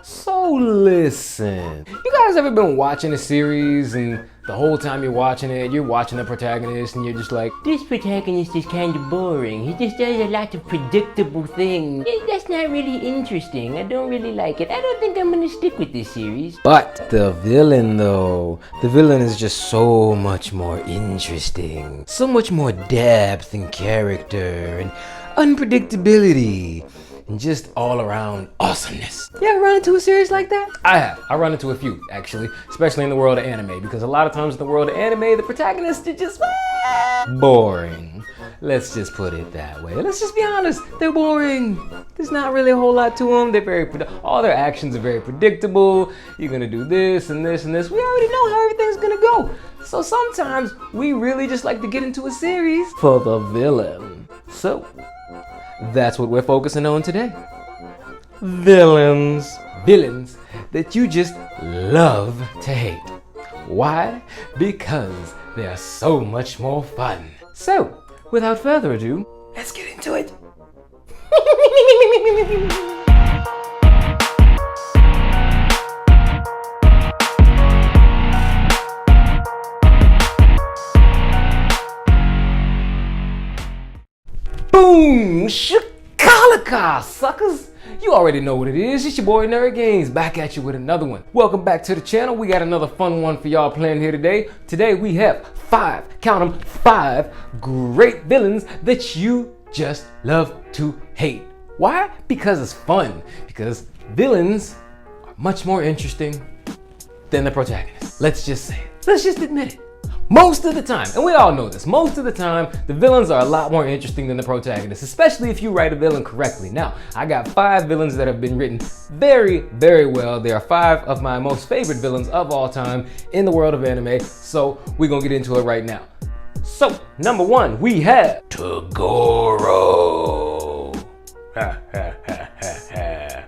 So listen, you guys ever been watching a series and the whole time you're watching it, you're watching the protagonist and you're just like, this protagonist is kind of boring. He just does a lot of predictable things. That's not really interesting. I don't really like it. I don't think I'm gonna stick with this series. But the villain though, the villain is just so much more interesting. So much more depth and character and unpredictability. And just all around awesomeness. You ever run into a series like that? I have. I run into a few, actually, especially in the world of anime, because a lot of times in the world of anime, the protagonists are just boring. Let's just put it that way. Let's just be honest, they're boring. There's not really a whole lot to them. They're all their actions are very predictable. You're gonna do this and this and this. We already know how everything's gonna go. So sometimes we really just like to get into a series for the villain. So that's what we're focusing on today. Villains. Villains that you just love to hate. Why? Because they are so much more fun. So, without further ado, let's get into it. Boom! Shakalaka, suckers! You already know what it is. It's your boy Nerd Games, back at you with another one. Welcome back to the channel. We got another fun one for y'all playing here today. Today we have 5, count them, 5 great villains that you just love to hate. Why? Because it's fun. Because villains are much more interesting than the protagonists. Let's just say it. Let's just admit it. Most of the time, and we all know this, most of the time, the villains are a lot more interesting than the protagonists, especially if you write a villain correctly. Now, I got 5 villains that have been written very, very well. They are 5 of my most favorite villains of all time in the world of anime, so we're gonna get into it right now. So, number 1, we have Togoro. Ha ha ha ha ha.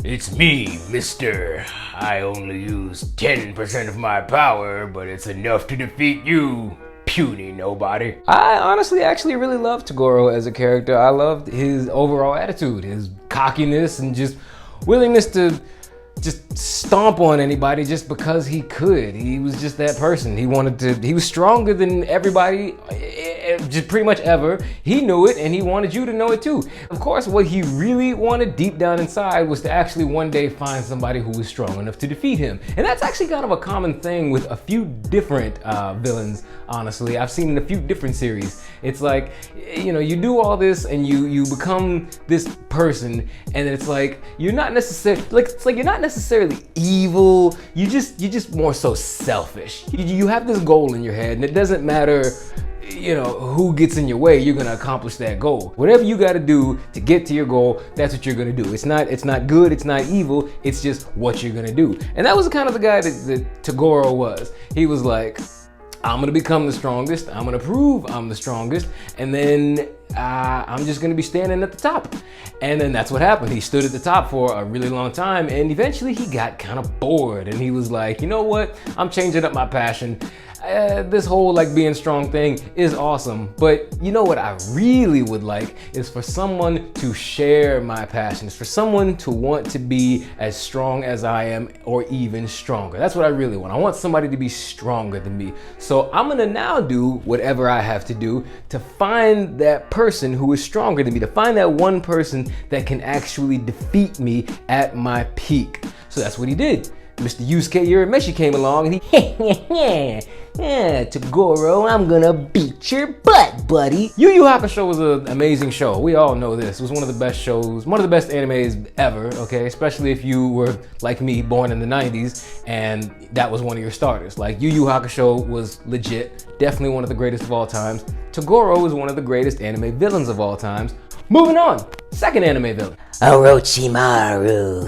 It's me, mister. I only use 10% of my power, but it's enough to defeat you, puny nobody. I honestly actually really love Togoro as a character. I loved his overall attitude, his cockiness, and just willingness to just stomp on anybody just because he could. He was just that person. He was stronger than everybody, just pretty much ever. He knew it and he wanted you to know it too. Of course, what he really wanted deep down inside was to actually one day find somebody who was strong enough to defeat him. And that's actually kind of a common thing with a few different villains, honestly. I've seen in a few different series. It's like, you know, you do all this and you become this person, and it's like you're not necessarily evil. You just more so selfish. You have this goal in your head, and it doesn't matter, you know, who gets in your way. You're gonna accomplish that goal. Whatever you got to do to get to your goal, that's what you're gonna do. It's not good, it's not evil, it's just what you're gonna do. And that was kind of the guy that Togoro was. He was like, I'm gonna become the strongest, I'm gonna prove I'm the strongest, and then I'm just gonna be standing at the top. And then that's what happened. He stood at the top for a really long time, and eventually he got kind of bored, and he was like, you know what, I'm changing up my passion. This whole like being strong thing is awesome, but you know what I really would like is for someone to share my passions, for someone to want to be as strong as I am or even stronger. That's what I really want. I want somebody to be stronger than me. So I'm gonna now do whatever I have to do to find that person who is stronger than me, to find that one person that can actually defeat me at my peak. So that's what he did. Mr. Yusuke Urameshi came along and he, Togoro, I'm gonna beat your butt, buddy. Yu Yu Hakusho was an amazing show. We all know this. It was one of the best shows, one of the best animes ever, okay? Especially if you were, like me, born in the 90s and that was one of your starters. Like, Yu Yu Hakusho was legit, definitely one of the greatest of all times. Togoro is one of the greatest anime villains of all times. Moving on, second anime villain. Orochimaru.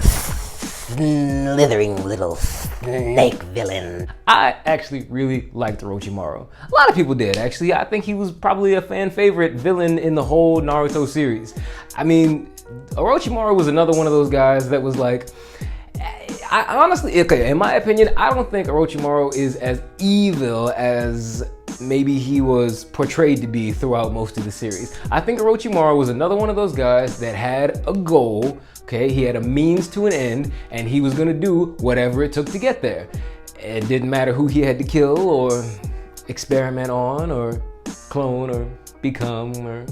Slithering little snake villain. I actually really liked Orochimaru. A lot of people did, actually. I think he was probably a fan favorite villain in the whole Naruto series. I mean, Orochimaru was another one of those guys that was like, I honestly, okay, in my opinion, I don't think Orochimaru is as evil as maybe he was portrayed to be throughout most of the series. I think Orochimaru was another one of those guys that had a goal, okay? He had a means to an end, and he was gonna do whatever it took to get there. It didn't matter who he had to kill or experiment on or clone or become or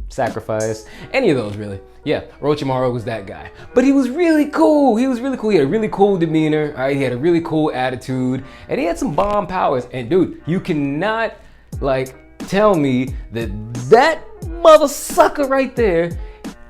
sacrifice, any of those really. Yeah, Orochimaru was that guy. But he was really cool. He was really cool. He had a really cool demeanor. All right, he had a really cool attitude, and he had some bomb powers. And dude, you cannot like tell me that that mother sucker right there,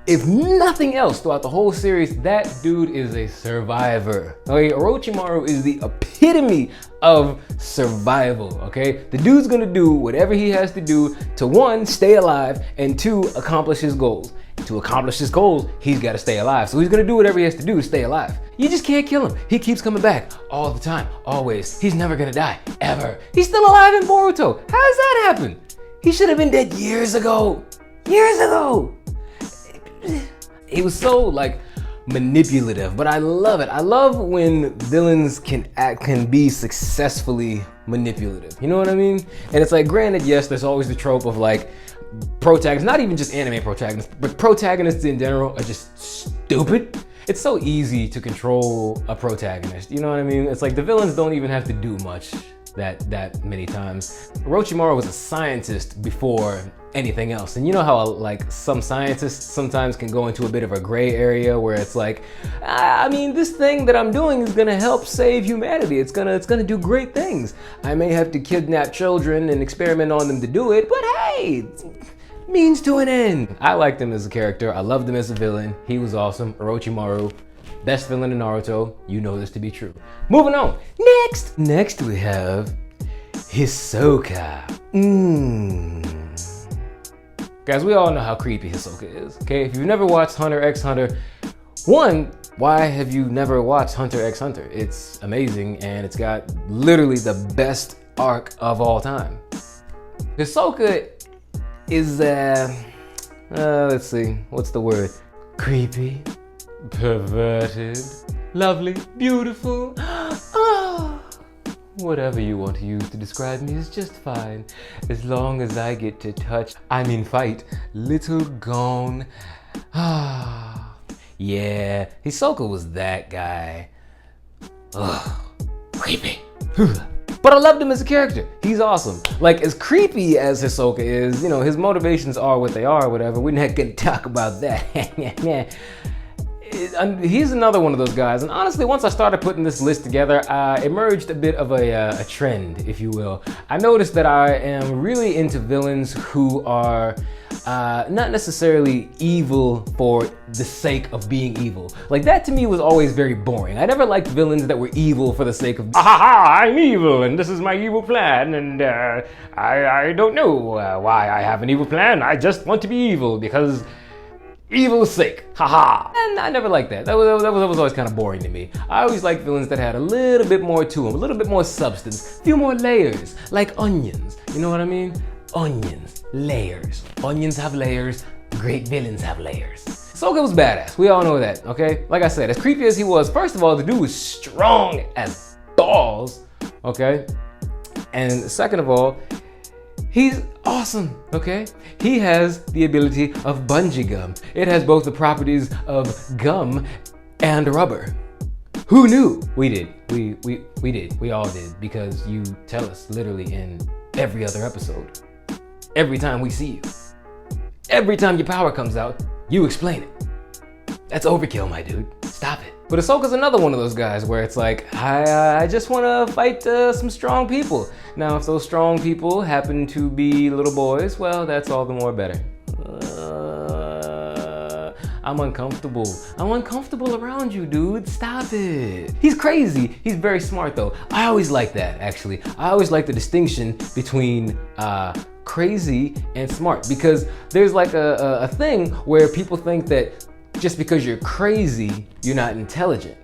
if nothing else throughout the whole series, that dude is a survivor. Okay, Orochimaru is the epitome of survival, okay? The dude's gonna do whatever he has to do to one, stay alive, and two, accomplish his goals. To accomplish his goals, he's gotta stay alive. So he's gonna do whatever he has to do to stay alive. You just can't kill him. He keeps coming back all the time, always. He's never gonna die, ever. He's still alive in Boruto. How does that happen? He should have been dead years ago. Years ago. He was so like manipulative, but I love it. I love when villains can be successfully manipulative. You know what I mean? And it's like, granted, yes, there's always the trope of like protagonists, not even just anime protagonists, but protagonists in general are just stupid. It's so easy to control a protagonist. You know what I mean? It's like the villains don't even have to do much that many times. Orochimaru was a scientist before anything else, and you know how like some scientists sometimes can go into a bit of a gray area where it's like, I mean, this thing that I'm doing is gonna help save humanity. It's gonna do great things. I may have to kidnap children and experiment on them to do it, but hey, means to an end. I liked him as a character. I loved him as a villain. He was awesome. Orochimaru, best villain in Naruto. You know this to be true. Moving on. Next we have Hisoka. Guys, we all know how creepy Hisoka is, okay? If you've never watched Hunter x Hunter, one, why have you never watched Hunter x Hunter? It's amazing, and it's got literally the best arc of all time. Hisoka is, let's see, what's the word? Creepy, perverted, lovely, beautiful. Oh, whatever you want to use to describe me is just fine, as long as I get to touch, fight, little Gon. Yeah, Hisoka was that guy. Ugh, creepy. But I loved him as a character. He's awesome. Like, as creepy as Hisoka is, you know, his motivations are what they are, whatever. We're not gonna talk about that. He's another one of those guys, and honestly, once I started putting this list together, emerged a bit of a trend, if you will. I noticed that I am really into villains who are not necessarily evil for the sake of being evil. Like, that to me was always very boring. I never liked villains that were evil for the sake of, I'm evil and this is my evil plan, and I don't know why I have an evil plan. I just want to be evil because evil's sake, haha. And I never liked that. That was always kind of boring to me. I always liked villains that had a little bit more to them, a little bit more substance, a few more layers, like onions. You know what I mean? Onions, layers. Onions have layers, great villains have layers. Hisoka was badass, we all know that, okay? Like I said, as creepy as he was, first of all, the dude was strong as balls, okay? And second of all, he's awesome, okay? He has the ability of bungee gum. It has both the properties of gum and rubber. Who knew? We did. We did. We all did, because you tell us literally in every other episode. Every time we see you. Every time your power comes out, you explain it. That's overkill, my dude. Stop it. But Hisoka's another one of those guys where it's like, I just want to fight some strong people. Now, if those strong people happen to be little boys, well, that's all the more better. I'm uncomfortable. I'm uncomfortable around you, dude. Stop it. He's crazy. He's very smart, though. I always like that, actually. I always like the distinction between crazy and smart, because there's like a thing where people think that just because you're crazy, you're not intelligent.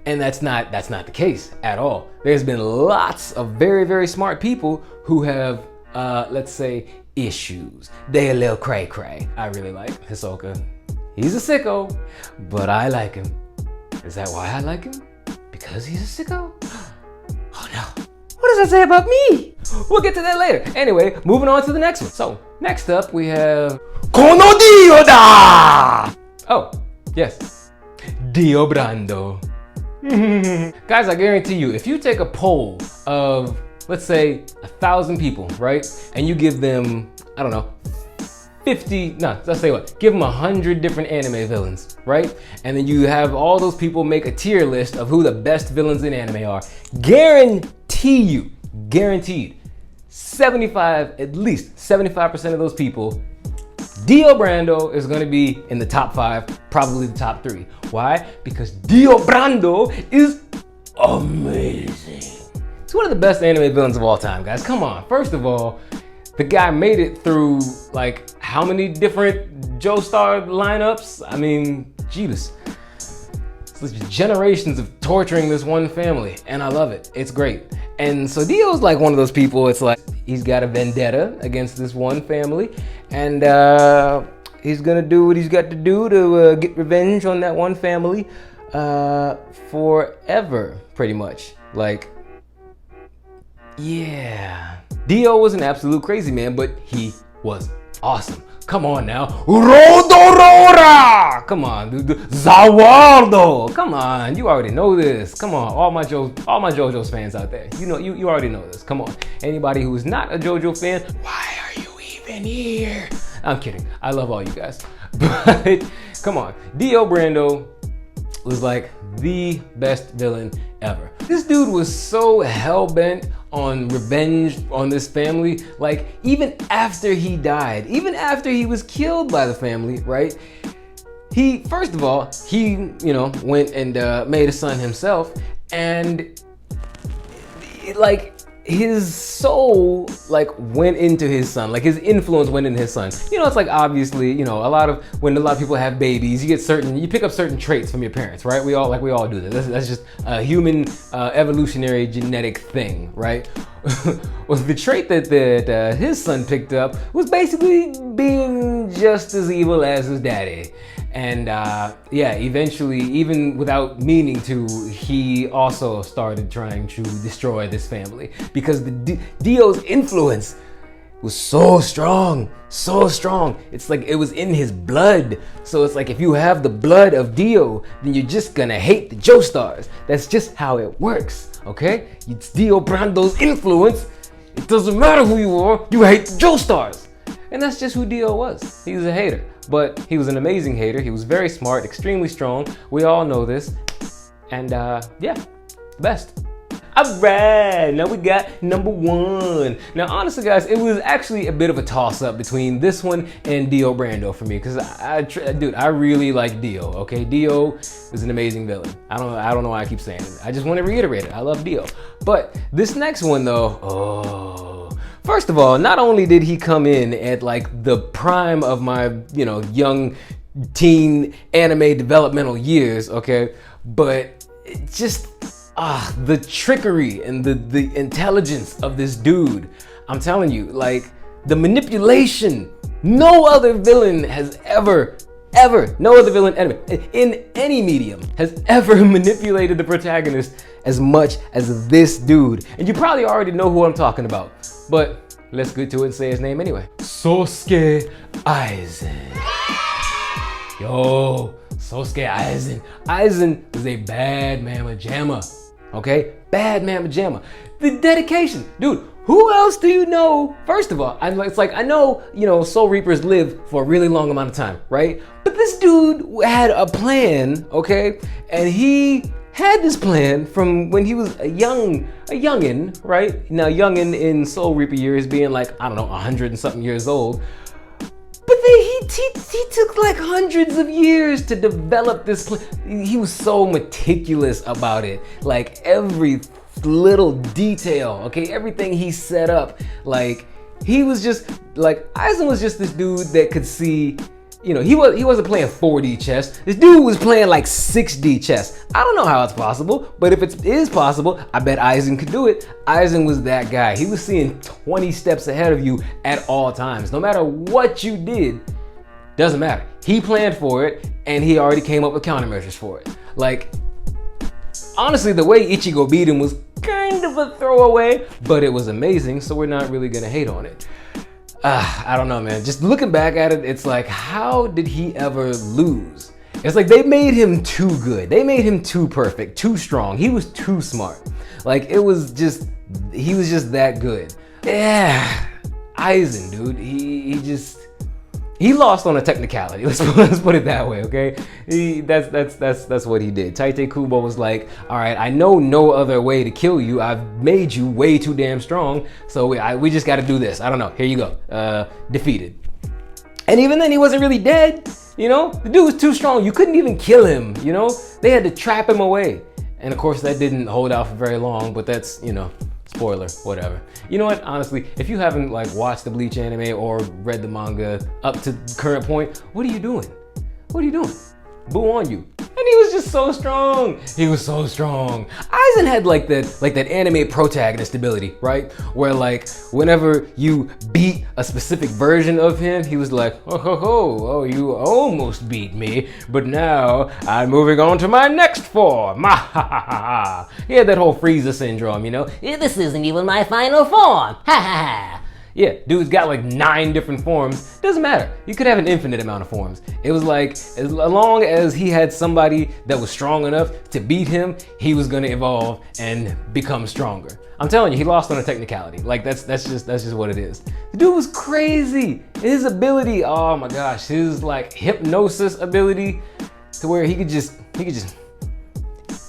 And that's not the case at all. There's been lots of very, very smart people who have, let's say, issues. They a little cray-cray. I really like Hisoka. He's a sicko, but I like him. Is that why I like him? Because he's a sicko? Oh no. What does that say about me? We'll get to that later. Anyway, moving on to the next one. So, next up we have Kono Dio da! Oh, yes. Diobrando. Guys, I guarantee you, if you take a poll of, let's say, 1,000 people, right? And you give them, I don't know, 50, no, let's say what? Give them 100 different anime villains, right? And then you have all those people make a tier list of who the best villains in anime are. Guaranteed, 75, at least 75% of those people, Diobrando is gonna be in the top 5, probably the top 3. Why? Because Diobrando is amazing. He's one of the best anime villains of all time, guys. Come on. First of all, the guy made it through like how many different Joestar lineups? I mean, jeebus. It's generations of torturing this one family, and I love it. It's great. And so Dio's like one of those people, it's like he's got a vendetta against this one family, and he's gonna do what he's got to do to get revenge on that one family forever, pretty much. Like, yeah. Dio was an absolute crazy man, but he was awesome. Come on now. Rodorora! Come on, dude. Zawardo! Come on, you already know this. Come on, all my JoJo's fans out there. You know, you already know this. Come on. Anybody who's not a JoJo fan, why are you even here? I'm kidding. I love all you guys. But come on. Diobrando was like the best villain ever. This dude was so hell-bent on revenge on this family, like even after he died, even after he was killed by the family, right? He, first of all, he, you know, went and made a son himself, and like his soul like went into his son, like his influence went into his son. You know, it's like obviously, you know, when a lot of people have babies, you pick up certain traits from your parents, right? We all do that. That's just a human evolutionary genetic thing, right? Well, the trait that his son picked up was basically being just as evil as his daddy. And yeah, eventually, even without meaning to, he also started trying to destroy this family because Dio's influence was so strong, so strong. It's like it was in his blood. So it's like if you have the blood of Dio, then you're just gonna hate the Joestars. That's just how it works, okay? It's Diobrando's influence. It doesn't matter who you are, you hate the Joestars. And that's just who Dio was. He was a hater, but he was an amazing hater. He was very smart, extremely strong. We all know this. And yeah, best. All right, now we got number 1. Now, honestly, guys, it was actually a bit of a toss-up between this one and Diobrando for me, because dude, I really like Dio. Okay, Dio is an amazing villain. I don't know why I keep saying it. I just want to reiterate it. I love Dio. But this next one, though, oh. First of all, not only did he come in at like the prime of my, you know, young teen anime developmental years, okay, but it just the trickery and the intelligence of this dude. I'm telling you, like the manipulation. No other villain has ever, no other villain in any medium has ever manipulated the protagonist as much as this dude. And you probably already know who I'm talking about, but let's get to it and say his name anyway. Sosuke Eisen. Yo, Sosuke Eisen. Eisen is a bad mamma jamma. Okay? Bad mamma jamma. The dedication. Dude, who else do you know? First of all, it's like, I know, you know, Soul Reapers live for a really long amount of time, right? But this dude had a plan, okay? And he had this plan from when he was a youngin', right? Now, youngin' in Soul Reaper years being like, I don't know, 100 and something years old. But then he took like hundreds of years to develop this plan. He was so meticulous about it. Like every little detail, okay? Everything he set up, like he was just, like Eisen was just this dude that could see, you know, he wasn't playing 4D chess. This dude was playing like 6D chess. I don't know how it's possible, but if it is possible, I bet Eisen could do it. Eisen was that guy. He was seeing 20 steps ahead of you at all times. No matter what you did, doesn't matter. He planned for it, and he already came up with countermeasures for it. Like, honestly, the way Ichigo beat him was kind of of a throwaway, but it was amazing, so we're not really gonna hate on it. I don't know, man. Just looking back at it, it's like, how did he ever lose? It's like they made him too good. They made him too perfect, too strong. He was too smart. Like, he was just that good. Yeah, Eisen, dude, he lost on a technicality. Let's put it that way, okay? That's what he did. Tite Kubo was like, all right, I know no other way to kill you. I've made you way too damn strong, so we just got to do this. I don't know. Here you go. Defeated. And even then, he wasn't really dead. You know, the dude was too strong. You couldn't even kill him. You know, they had to trap him away. And of course, that didn't hold out for very long. But that's, you know, spoiler, whatever. You know what? Honestly, if you haven't like watched the Bleach anime or read the manga up to the current point, what are you doing? What are you doing? Boo on you. And he was just so strong. He was so strong. Eisen had like that anime protagonist ability, right? Where like whenever you beat a specific version of him, he was like, oh, you almost beat me, but now I'm moving on to my next form. He had that whole Frieza syndrome, you know? This isn't even my final form. Ha ha ha. Yeah, dude's got like 9 different forms. Doesn't matter. You could have an infinite amount of forms. It was like, as long as he had somebody that was strong enough to beat him, he was gonna evolve and become stronger. I'm telling you, he lost on a technicality. Like that's just what it is. The dude was crazy. His ability, oh my gosh, his like hypnosis ability to where he could just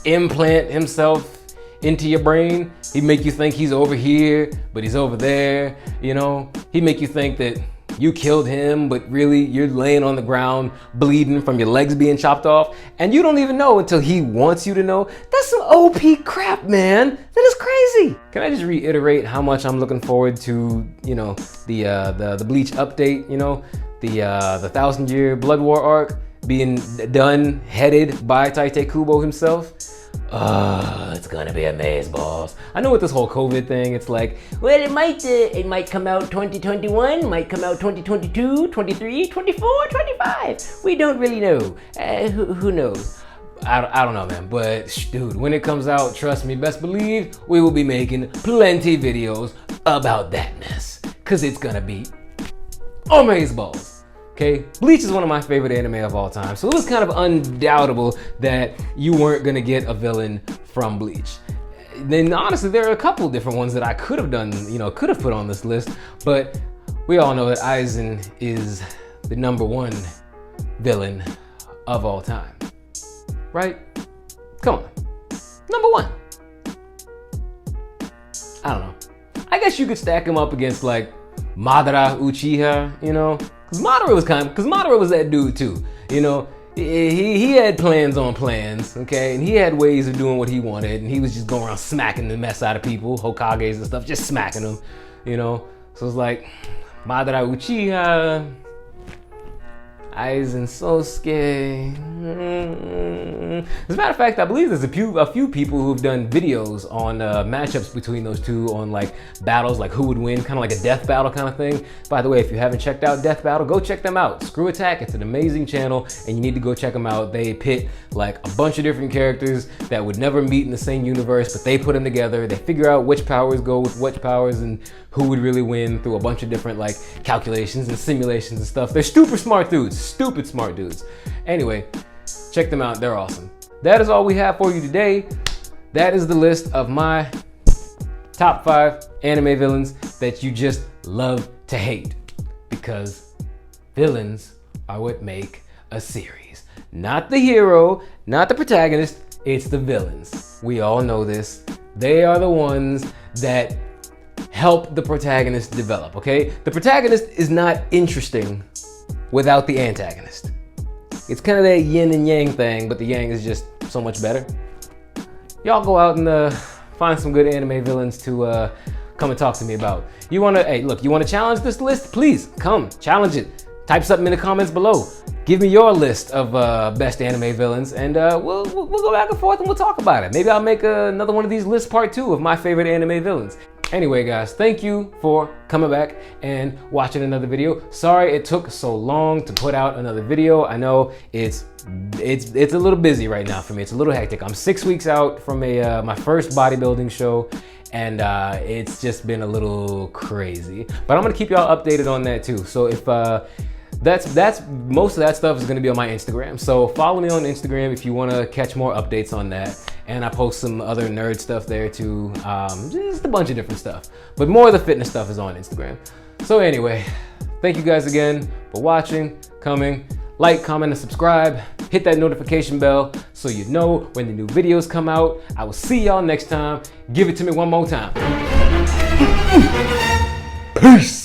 implant himself into your brain. He'd make you think he's over here, but he's over there, you know? He'd make you think that you killed him, but really you're laying on the ground bleeding from your legs being chopped off, and you don't even know until he wants you to know. That's some OP crap, man. That is crazy. Can I just reiterate how much I'm looking forward to, you know, the Bleach update, you know, the 1,000-year Blood War arc being done, headed by Tite Kubo himself. It's gonna be amazeballs. I know with this whole COVID thing, it's like, well, it might come out 2021, might come out 2022, 23, 24, 25. We don't really know. Who knows? I don't know, man. But dude, when it comes out, trust me, best believe we will be making plenty videos about that mess, cause it's gonna be amazeballs. Okay, Bleach is one of my favorite anime of all time, so it was kind of undoubtable that you weren't gonna get a villain from Bleach. Then honestly, there are a couple different ones that I could have done, you know, could have put on this list, but we all know that Eisen is the #1 villain of all time, right? Come on, #1. I don't know. I guess you could stack him up against like Madara Uchiha, you know? Cause Madara was that dude too, you know. He had plans on plans, okay, and he had ways of doing what he wanted, and he was just going around smacking the mess out of people, Hokages and stuff, just smacking them, you know. So it's like Madara Uchiha, Eisen Sosuke. As a matter of fact, I believe there's a few people who've done videos on matchups between those two on like battles, like who would win, kind of like a death battle kind of thing. By the way, if you haven't checked out Death Battle, go check them out. Screw Attack, it's an amazing channel and you need to go check them out. They pit like a bunch of different characters that would never meet in the same universe, but they put them together. They figure out which powers go with which powers and who would really win through a bunch of different like calculations and simulations and stuff. They're super smart dudes, stupid smart dudes. Anyway, check them out, they're awesome. That is all we have for you today. That is the list of my top 5 anime villains that you just love to hate, because villains are what make a series. Not the hero, not the protagonist, it's the villains. We all know this. They are the ones that help the protagonist develop, okay? The protagonist is not interesting without the antagonist. It's kind of that yin and yang thing, but the yang is just so much better. Y'all go out and find some good anime villains to come and talk to me about. You wanna, hey, look, you wanna challenge this list? Please, come, challenge it. Type something in the comments below. Give me your list of best anime villains, and we'll go back and forth and we'll talk about it. Maybe I'll make another one of these lists part 2 of my favorite anime villains. Anyway, guys, thank you for coming back and watching another video. Sorry it took so long to put out another video. I know it's a little busy right now for me. It's a little hectic. I'm 6 weeks out from my first bodybuilding show, and it's just been a little crazy. But I'm gonna keep y'all updated on that too. So if that's most of that stuff is gonna be on my Instagram. So follow me on Instagram if you wanna catch more updates on that. And I post some other nerd stuff there too. Just a bunch of different stuff. But more of the fitness stuff is on Instagram. So anyway, thank you guys again for watching, coming. Like, comment, and subscribe. Hit that notification bell so you know when the new videos come out. I will see y'all next time. Give it to me one more time. Peace.